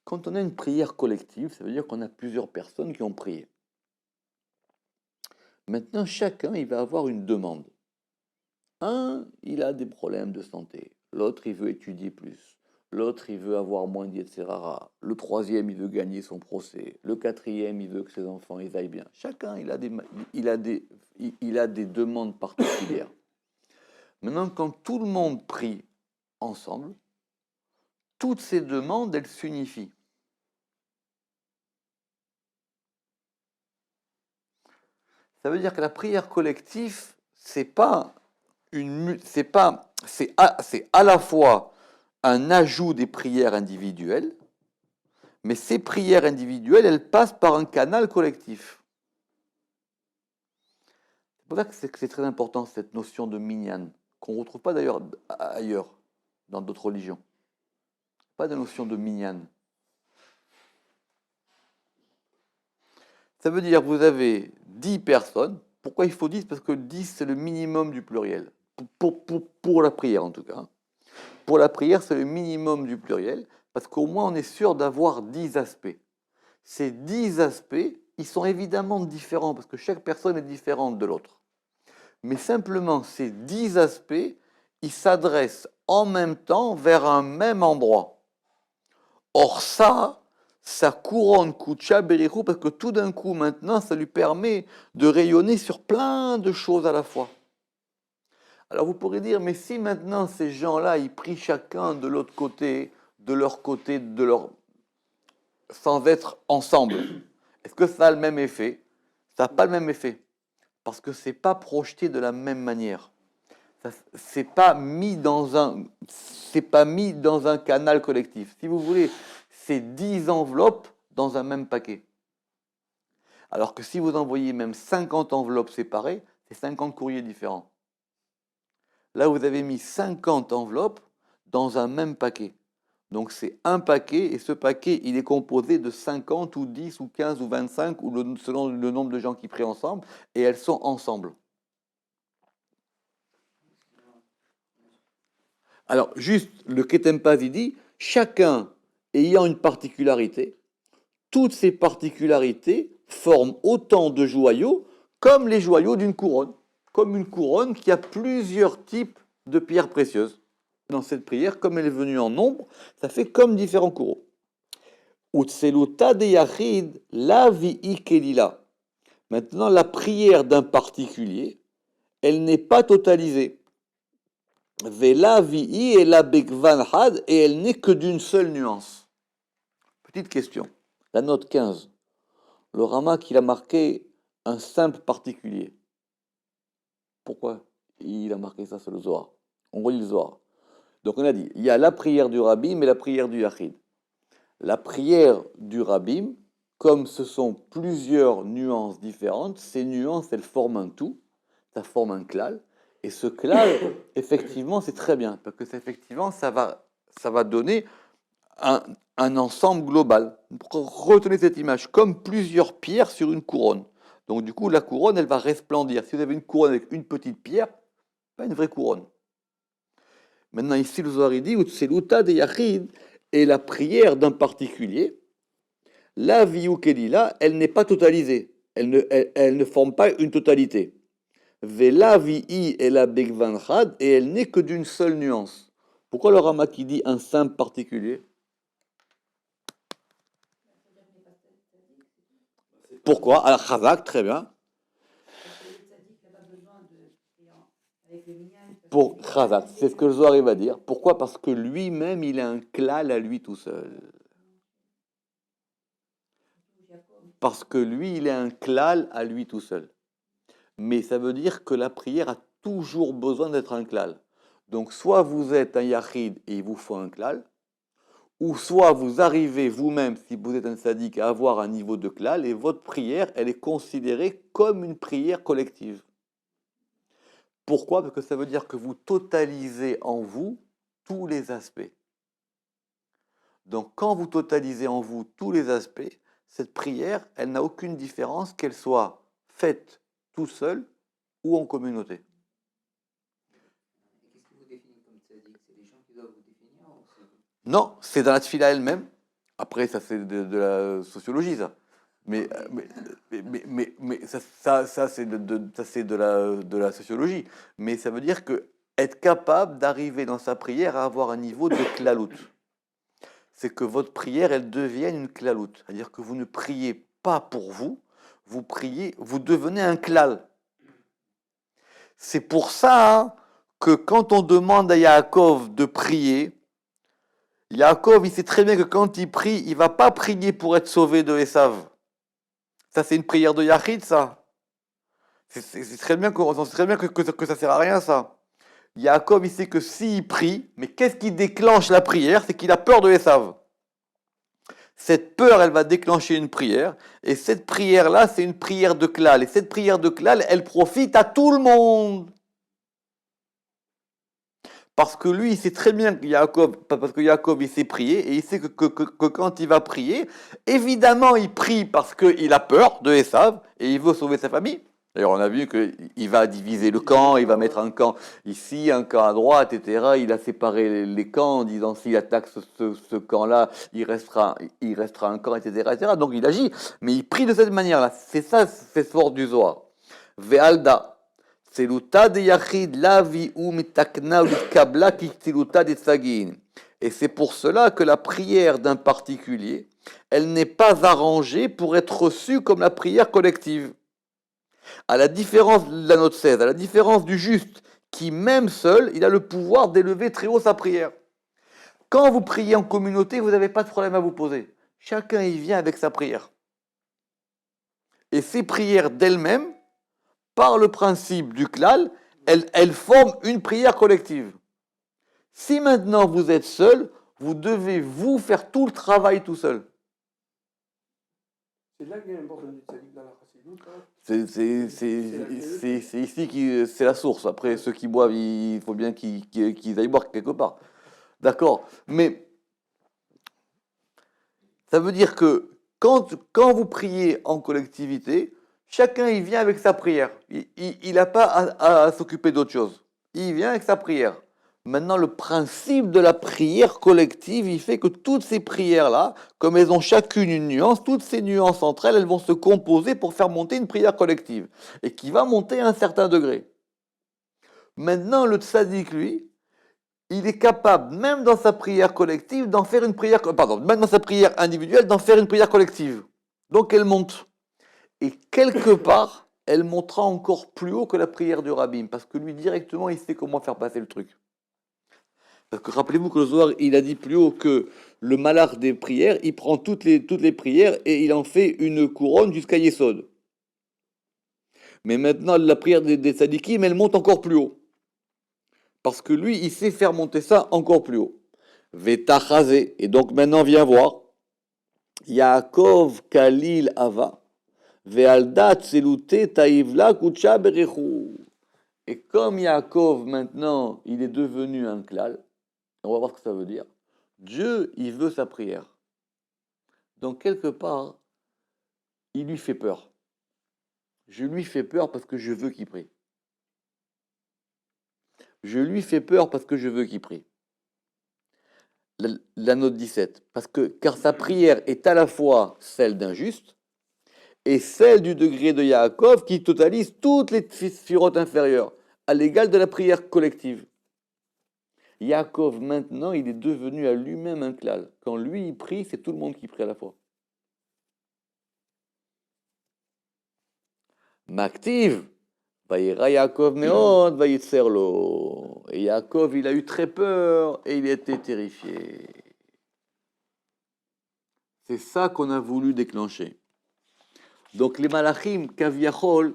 Quand on a une prière collective, ça veut dire qu'on a plusieurs personnes qui ont prié. Maintenant, chacun, il va avoir une demande. Un, il a des problèmes de santé. L'autre, il veut étudier plus. L'autre, il veut avoir moins d'Yetzerara. Le troisième, il veut gagner son procès. Le quatrième, il veut que ses enfants ils aillent bien. Chacun, il a des demandes particulières. Maintenant, quand tout le monde prie ensemble, toutes ces demandes, elles s'unifient. Ça veut dire que la prière collective, c'est à la fois un ajout des prières individuelles, mais ces prières individuelles, elles passent par un canal collectif. C'est pour ça que c'est très important cette notion de minyan, qu'on ne retrouve pas d'ailleurs ailleurs, dans d'autres religions. Pas de notion de minyan. Ça veut dire que vous avez 10 personnes. Pourquoi il faut 10? Parce que 10, c'est le minimum du pluriel. Pour la prière, en tout cas. Pour la prière, c'est le minimum du pluriel, parce qu'au moins, on est sûr d'avoir 10 aspects. Ces 10 aspects, ils sont évidemment différents, parce que chaque personne est différente de l'autre. Mais simplement, ces 10 aspects, ils s'adressent en même temps vers un même endroit. Or ça couronne Kucha Berichou, parce que tout d'un coup, maintenant, ça lui permet de rayonner sur plein de choses à la fois. Alors vous pourrez dire, mais si maintenant ces gens-là, ils prient chacun de l'autre côté, sans être ensemble, est-ce que ça a le même effet? Ça n'a pas le même effet, parce que c'est pas projeté de la même manière. C'est pas mis dans un canal collectif. Si vous voulez, c'est 10 enveloppes dans un même paquet. Alors que si vous envoyez même 50 enveloppes séparées, c'est 50 courriers différents. Là, vous avez mis 50 enveloppes dans un même paquet. Donc c'est un paquet, et ce paquet, il est composé de 50 ou 10 ou 15 ou 25, selon le nombre de gens qui prient ensemble, et elles sont ensemble. Alors, juste, le Ketem Paz, il dit, chacun ayant une particularité, toutes ces particularités forment autant de joyaux comme les joyaux d'une couronne. Comme une couronne qui a plusieurs types de pierres précieuses. Dans cette prière, comme elle est venue en nombre, ça fait comme différents couronnes. Utseluta de Yachid, la vi'i kelila. Maintenant, la prière d'un particulier, elle n'est pas totalisée. Vela vi'i et la bekvan had, et elle n'est que d'une seule nuance. Petite question. La note 15. Le Rama qu'il a marqué un simple particulier. Pourquoi il a marqué ça sur le Zohar? On relit le Zohar. Donc on a dit, il y a la prière du Rabbim et la prière du Yachid. La prière du Rabbim, comme ce sont plusieurs nuances différentes, ces nuances, elles forment un tout, ça forme un klal, et ce klal, effectivement, c'est très bien, parce que effectivement, ça va donner un ensemble global. Retenez cette image, comme plusieurs pierres sur une couronne. Donc du coup, la couronne, elle va resplendir. Si vous avez une couronne avec une petite pierre, pas une vraie couronne. Maintenant, ici, le Zohar dit, c'est l'uta de Yachid, et la prière d'un particulier, la viou kelila, elle n'est pas totalisée. Elle ne forme pas une totalité. Vela vi'i et la begvanchad, et elle n'est que d'une seule nuance. Pourquoi le Rama qui dit un simple particulier? Pourquoi? Alors, Chazak, très bien. Pour Chazak, c'est ce que le Zohar va dire. Pourquoi? Parce que lui-même, il a un klal à lui tout seul. Parce que lui, il a un klal à lui tout seul. Mais ça veut dire que la prière a toujours besoin d'être un klal. Donc, soit vous êtes un yachid et il vous faut un klal, ou soit vous arrivez vous-même, si vous êtes un sadique, à avoir un niveau de klal, et votre prière, elle est considérée comme une prière collective. Pourquoi? Parce que ça veut dire que vous totalisez en vous tous les aspects. Donc quand vous totalisez en vous tous les aspects, cette prière, elle n'a aucune différence qu'elle soit faite tout seul ou en communauté. Qu'est-ce que vous définissez comme tzaddik? C'est des gens qui doivent vous définir ou c'est... Non, c'est dans la tfila elle-même. Après, ça c'est de la sociologie, ça. Mais ça c'est de la sociologie. Mais ça veut dire que être capable d'arriver dans sa prière à avoir un niveau de klalout. C'est que votre prière, elle devienne une klalout. C'est-à-dire que vous ne priez pas pour vous, vous priez, vous devenez un klal. C'est pour ça que quand on demande à Yaakov de prier, Yaakov, il sait très bien que quand il prie, il ne va pas prier pour être sauvé de Esav. Ça, c'est une prière de Yachid, ça. C'est très bien, on sait très bien que ça ne sert à rien, ça. Yaakov, il sait que s'il prie, mais qu'est-ce qui déclenche la prière? C'est qu'il a peur de Esav. Cette peur, elle va déclencher une prière, et cette prière-là, c'est une prière de klal. Et cette prière de klal, elle profite à tout le monde. Parce que lui, il sait très bien que Yaakov, parce que Yaakov, il sait prier, et il sait que quand il va prier, évidemment, il prie parce qu'il a peur de Esav, et il veut sauver sa famille. D'ailleurs, on a vu qu'il va diviser le camp, il va mettre un camp ici, un camp à droite, etc. Il a séparé les camps en disant s'il attaque ce camp-là, il restera un camp, etc. Donc il agit, mais il prie de cette manière-là. C'est ça, c'est fort du Zohar. Ve'alda. Tziluta de Yachid lavi ou mitakna ou kabla ki tziluta de Tsagin. Et c'est pour cela que la prière d'un particulier, elle n'est pas arrangée pour être reçue comme la prière collective. À la différence de la note 16, à la différence du juste, qui même seul, il a le pouvoir d'élever très haut sa prière. Quand vous priez en communauté, vous n'avez pas de problème à vous poser. Chacun y vient avec sa prière. Et ces prières d'elles-mêmes, par le principe du klal, elles forment une prière collective. Si maintenant vous êtes seul, vous devez vous faire tout le travail tout seul. C'est là qu'il y a l'importance du tzaddik dans la chassidoute. C'est ici que c'est la source. Après, ceux qui boivent, il faut bien qu'ils aillent boire quelque part. D'accord? Mais ça veut dire que quand vous priez en collectivité, chacun il vient avec sa prière. Il n'a pas à s'occuper d'autre chose. Il vient avec sa prière. Maintenant, le principe de la prière collective, il fait que toutes ces prières-là, comme elles ont chacune une nuance, toutes ces nuances entre elles, elles vont se composer pour faire monter une prière collective. Et qui va monter à un certain degré. Maintenant, le tzaddik, lui, il est capable, même dans sa prière collective, d'en faire une prière, même dans sa prière individuelle, d'en faire une prière collective. Donc elle monte. Et quelque part, elle montera encore plus haut que la prière du rabbin, parce que lui, directement, il sait comment faire passer le truc. Parce que rappelez-vous que le Zohar, il a dit plus haut que le malach des prières, il prend toutes les prières et il en fait une couronne jusqu'à Yesod. Mais maintenant, la prière des tzadikim, elle monte encore plus haut. Parce que lui, il sait faire monter ça encore plus haut. Vetachazé. Et donc maintenant, viens voir. Yaakov Kalil Ava. Ve'alda tzelute taivla kucha berechu. Et comme Yaakov, maintenant, il est devenu un klal, on va voir ce que ça veut dire. Dieu, il veut sa prière. Donc, quelque part, il lui fait peur. Je lui fais peur parce que je veux qu'il prie. Je lui fais peur parce que je veux qu'il prie. La note 17. Car sa prière est à la fois celle d'un juste et celle du degré de Yaakov qui totalise toutes les sphirotes inférieures, à l'égal de la prière collective. Yaakov, maintenant, il est devenu à lui-même un klal. Quand lui, il prie, c'est tout le monde qui prie à la fois. Maktiv, Vayera Yaakov meod, vayitserlo. Et Yaakov, il a eu très peur et il a été terrifié. C'est ça qu'on a voulu déclencher. Donc les malachim, Kaviachol,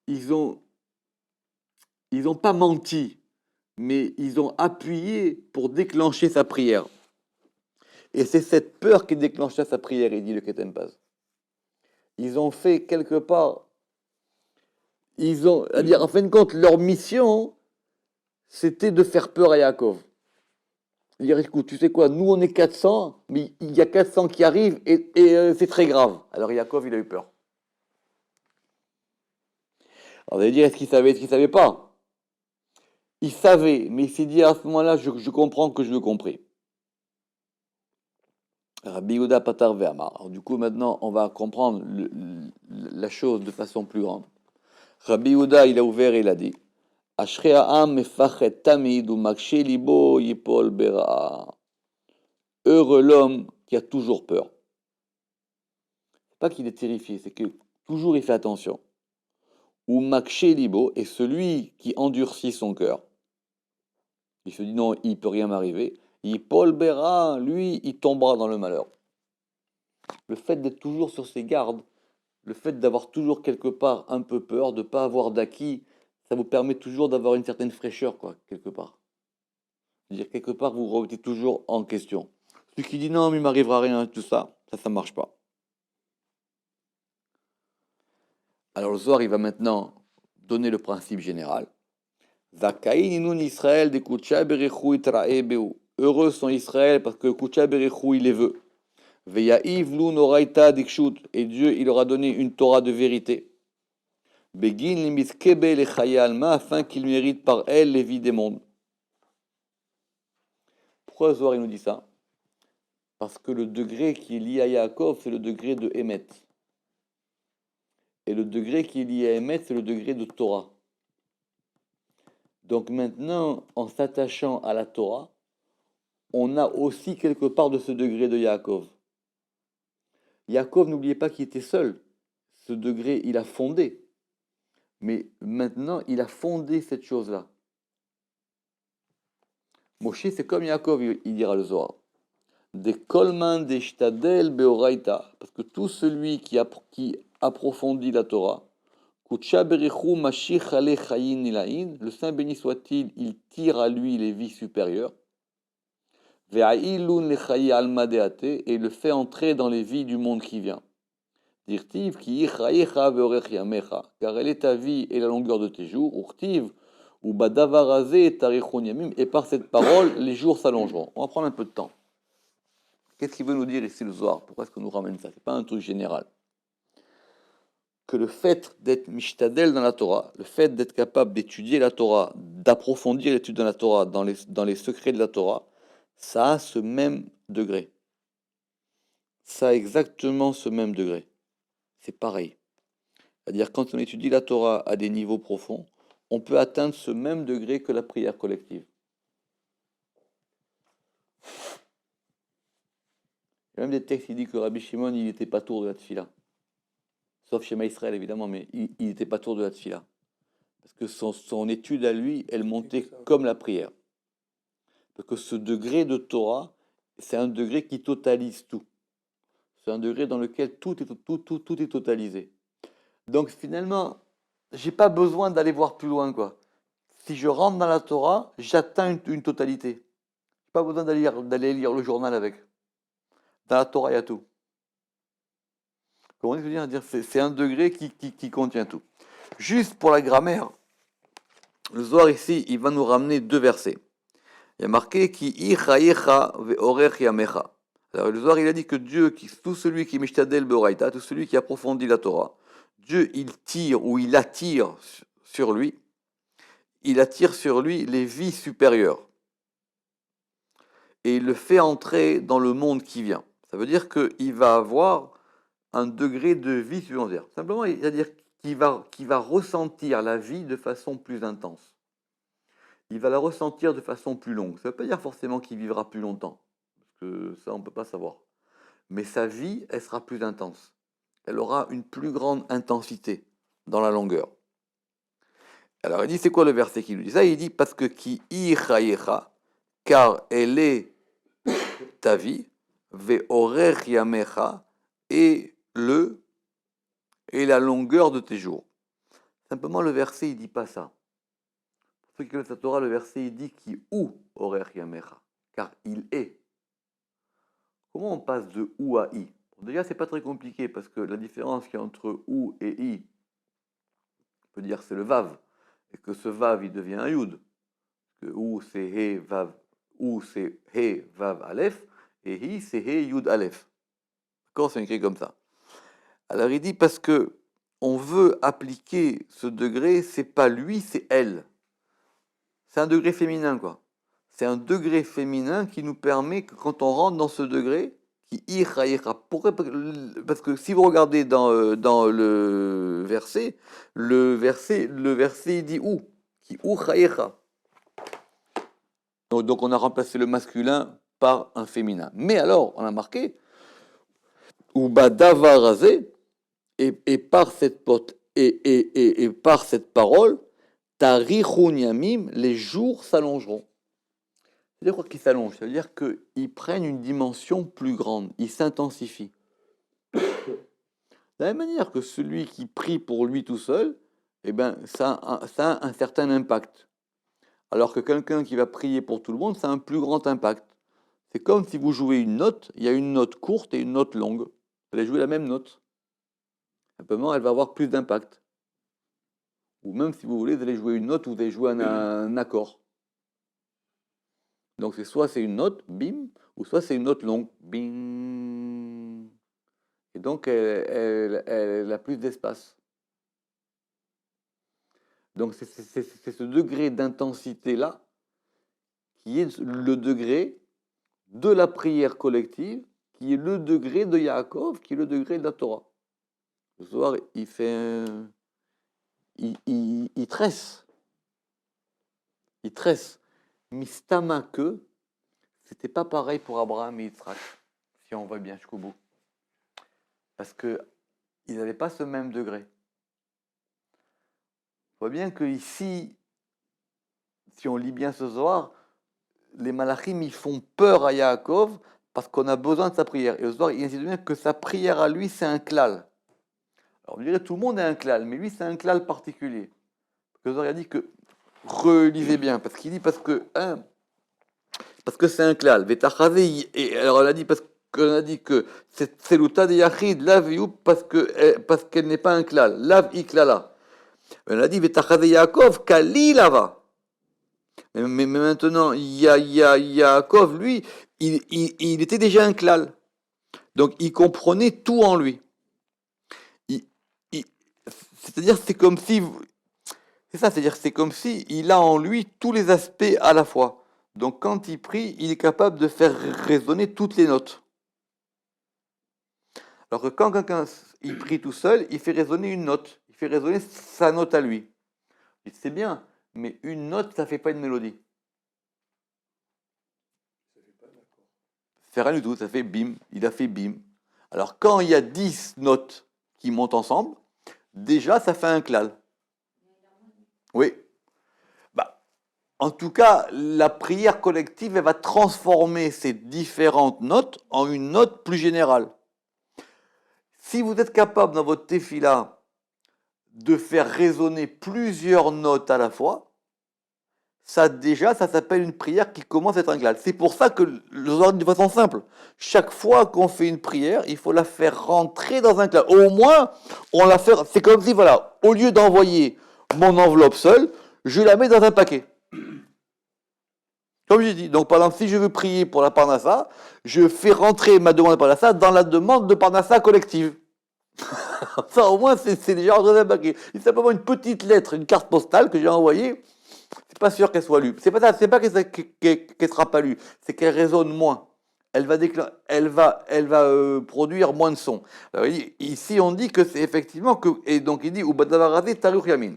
ils ont pas menti, mais ils ont appuyé pour déclencher sa prière. Et c'est cette peur qui déclencha sa prière, il dit le Ketem Paz. Ils ont fait quelque part, c'est-à-dire en fin de compte, leur mission, c'était de faire peur à Yaakov. Dire, écoute, tu sais quoi, nous on est 400, mais il y a 400 qui arrivent et c'est très grave. Alors Yaakov, il a eu peur. Alors vous allez dire, est-ce qu'il savait pas? Il savait, mais il s'est dit à ce moment-là, je comprends que je le compris. Rabbi Yehuda Patar Ve'amar. Alors du coup, maintenant, on va comprendre la chose de façon plus grande. Rabbi Yehuda, il a ouvert et il a dit, Ashrei ha'am mefachet tamid u'makshe libo yipol bera. Heureux l'homme qui a toujours peur. Pas qu'il est terrifié, c'est que toujours il fait attention. Ou makshe libo est celui qui endurcit son cœur. Il se dit non, il ne peut rien m'arriver. Yipol bera, lui, il tombera dans le malheur. Le fait d'être toujours sur ses gardes, le fait d'avoir toujours quelque part un peu peur, de ne pas avoir d'acquis, ça vous permet toujours d'avoir une certaine fraîcheur, quoi, quelque part. C'est-à-dire, quelque part, vous vous remettez toujours en question. Celui qui dit non, mais il m'arrivera rien, tout ça, ça marche pas. Alors le Zohar, il va maintenant donner le principe général. Heureux sont Israël parce que Kucha Berechu, il les veut. Et Dieu, il leur a donné une Torah de vérité. Begin limiskebe le alma afin qu'il mérite par elle les vies des mondes. Pourquoi le Zohar il nous dit ça? Parce que le degré qui est lié à Yaakov, c'est le degré de Emet. Et le degré qui est lié à Emet, c'est le degré de Torah. Donc maintenant, en s'attachant à la Torah, on a aussi quelque part de ce degré de Yaakov. Yaakov, n'oubliez pas qu'il était seul. Ce degré, il a fondé. Mais maintenant, il a fondé cette chose-là. Moshe, c'est comme Yaakov, il dira le Zohar. Des kolman des shtadel beoraita. Parce que tout celui qui approfondit la Torah, Kutsha berichu mashich ale chayin nilaïn, le Saint béni soit-il, il tire à lui les vies supérieures. Ve'ailun lechayi alma deate, et le fait entrer dans les vies du monde qui vient. Dirtiv ki ichayecha veorech yamecha, car elle est ta vie et la longueur de tes jours. Urtiv ou badavarazé tarichon yamim, et par cette parole les jours s'allongeront. On va prendre un peu de temps. Qu'est-ce qu'il veut nous dire ici le Zohar? Pourquoi est-ce qu'on nous ramène ça? C'est pas un truc général. Que le fait d'être mishtadel dans la Torah, le fait d'être capable d'étudier la Torah, d'approfondir l'étude de la Torah dans les secrets de la Torah, ça a ce même degré. Ça a exactement ce même degré. C'est pareil. C'est-à-dire quand on étudie la Torah à des niveaux profonds, on peut atteindre ce même degré que la prière collective. Il y a même des textes qui disent que Rabbi Shimon, il n'était pas tour de la tfila. Sauf chez Israël, évidemment, mais il n'était pas tour de la tfila. Parce que son étude à lui, elle montait comme la prière. Parce que ce degré de Torah, c'est un degré qui totalise tout. C'est un degré dans lequel tout est totalisé. Donc finalement, j'ai pas besoin d'aller voir plus loin, quoi. Si je rentre dans la Torah, j'atteins une totalité. J'ai pas besoin d'aller lire le journal avec. Dans la Torah, il y a tout. Comment je veux dire, c'est un degré qui contient tout. Juste pour la grammaire, le Zohar ici, il va nous ramener deux versets. Il y a marqué ki ichayecha ve'orech yamecha. Alors le Zohar, il a dit que Dieu, tout celui qui mishtadel beoraita, tout celui qui approfondit la Torah, Dieu, il tire ou il attire sur lui les vies supérieures. Et il le fait entrer dans le monde qui vient. Ça veut dire qu'il va avoir un degré de vie supplémentaire. Simplement, c'est-à-dire qu'il va ressentir la vie de façon plus intense. Il va la ressentir de façon plus longue. Ça ne veut pas dire forcément qu'il vivra plus longtemps, parce que ça, on ne peut pas savoir. Mais sa vie, elle sera plus intense. Elle aura une plus grande intensité dans la longueur. Alors, il dit, c'est quoi le verset qui nous dit ça? Il dit, parce que ki ichayecha, car elle est ta vie, ve'orech yamecha, et la longueur de tes jours. Simplement, le verset, il ne dit pas ça. Pour ceux qui connaissent la Torah, le verset, il dit qui ou orech yamecha, car il est. Comment on passe de ou à i? Déjà, c'est pas très compliqué parce que la différence qu'il y a entre ou et i, on peut dire c'est le vav, et que ce vav il devient un yud. Que ou c'est he vav, ou c'est he vav aleph, et hi c'est he yud aleph. D'accord, c'est écrit comme ça. Alors il dit parce que on veut appliquer ce degré, c'est pas lui, c'est elle. C'est un degré féminin, quoi. C'est un degré féminin qui nous permet que quand on rentre dans ce degré, qui ira. Pourquoi? Parce que si vous regardez dans le verset il dit où? Qui ou chayecha. Donc on a remplacé le masculin par un féminin. Mais alors, on a marqué ou badavarazé, et par cette pote et par cette parole, tarichun yamim, les jours s'allongeront. C'est-à-dire quoi qu'ils s'allongent? Ça veut dire qu'ils prennent une dimension plus grande, ils s'intensifient. De la même manière que celui qui prie pour lui tout seul, eh bien, ça a un certain impact. Alors que quelqu'un qui va prier pour tout le monde, ça a un plus grand impact. C'est comme si vous jouez une note, il y a une note courte et une note longue. Vous allez jouer la même note. Simplement, elle va avoir plus d'impact. Ou même si vous voulez, vous allez jouer une note, vous allez jouer un accord. Donc soit c'est une note, bim, ou soit c'est une note longue, bing. Et donc elle a plus d'espace. Donc c'est ce degré d'intensité-là qui est le degré de la prière collective, qui est le degré de Yaakov, qui est le degré de la Torah. Le soir, il fait il tresse. Il tresse. Mistama que c'était pas pareil pour Abraham et Yitzhak, si on voit bien jusqu'au bout. Parce qu'ils n'avaient pas ce même degré. On voit bien que ici, si on lit bien ce soir, les malachim, ils font peur à Yaakov parce qu'on a besoin de sa prière. Et ce soir, il insiste bien que sa prière à lui, c'est un klal. Alors, on dirait tout le monde est un klal, mais lui, c'est un klal particulier. Parce que ce soir, il a dit que, relisez bien, parce qu'il dit parce que c'est un klal. Et alors, on a dit parce qu'on a dit que c'est l'outa de Yachid, lav you, parce qu'elle n'est pas un klal. Lav iklala. On a dit Vetachade Yaakov, kalilava. Mais maintenant, Yaakov, lui, il était déjà un klal. Donc, il comprenait tout en lui. C'est-à-dire, c'est comme si... C'est ça, c'est-à-dire, c'est comme si il a en lui tous les aspects à la fois. Donc, quand il prie, il est capable de faire résonner toutes les notes. Alors que quand quelqu'un il prie tout seul, il fait résonner une note. Il fait résonner sa note à lui. C'est bien, mais une note, ça ne fait pas une mélodie. C'est rien du tout, ça fait bim, il a fait bim. Alors quand il y a 10 notes qui montent ensemble, déjà ça fait un klal. Oui. En tout cas, la prière collective, elle va transformer ces différentes notes en une note plus générale. Si vous êtes capable dans votre tefila de faire résonner plusieurs notes à la fois, ça s'appelle une prière qui commence à être un klal. C'est pour ça que le zohar dit de façon simple. Chaque fois qu'on fait une prière, il faut la faire rentrer dans un klal. Au moins, on la fait. C'est comme si, voilà, au lieu d'envoyer mon enveloppe seule, je la mets dans un paquet. Comme j'ai dit, donc par exemple, si je veux prier pour la Parnassa, je fais rentrer ma demande de Parnassa dans la demande de Parnassa collective. Ça, au moins, c'est déjà rentré dans un paquet. C'est simplement une petite lettre, une carte postale que j'ai envoyée. C'est pas sûr qu'elle soit lue. C'est pas ça, c'est pas qu'elle sera pas lue, c'est qu'elle résonne moins. Elle va produire moins de son. Alors, ici, on dit que c'est effectivement que, et donc il dit Ubadavarase taruch yamin.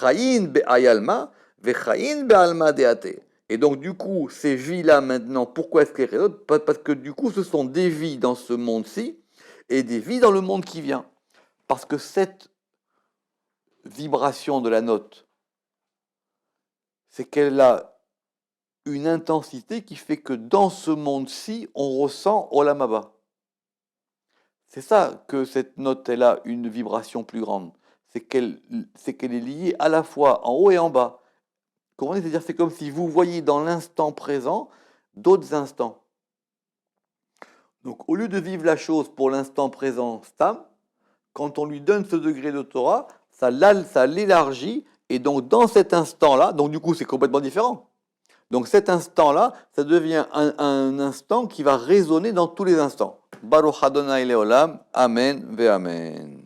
Chayin be'ayalma vechayin be'alma deate. Et donc, du coup, ces vies-là, maintenant, pourquoi est-ce qu'elles résonnent? Parce que, du coup, ce sont des vies dans ce monde-ci et des vies dans le monde qui vient. Parce que cette vibration de la note, c'est qu'elle a une intensité qui fait que dans ce monde-ci, on ressent Olam Haba. C'est ça que cette note, elle a une vibration plus grande. C'est qu'elle est liée à la fois en haut et en bas. Comment dire? C'est-à-dire, c'est comme si vous voyez dans l'instant présent d'autres instants. Donc, au lieu de vivre la chose pour l'instant présent, stam, quand on lui donne ce degré de Torah, ça l'élargit, et donc dans cet instant-là, donc du coup, c'est complètement différent. Donc cet instant-là, ça devient un instant qui va résonner dans tous les instants. Baruch Adonai Leolam, Amen ve Amen.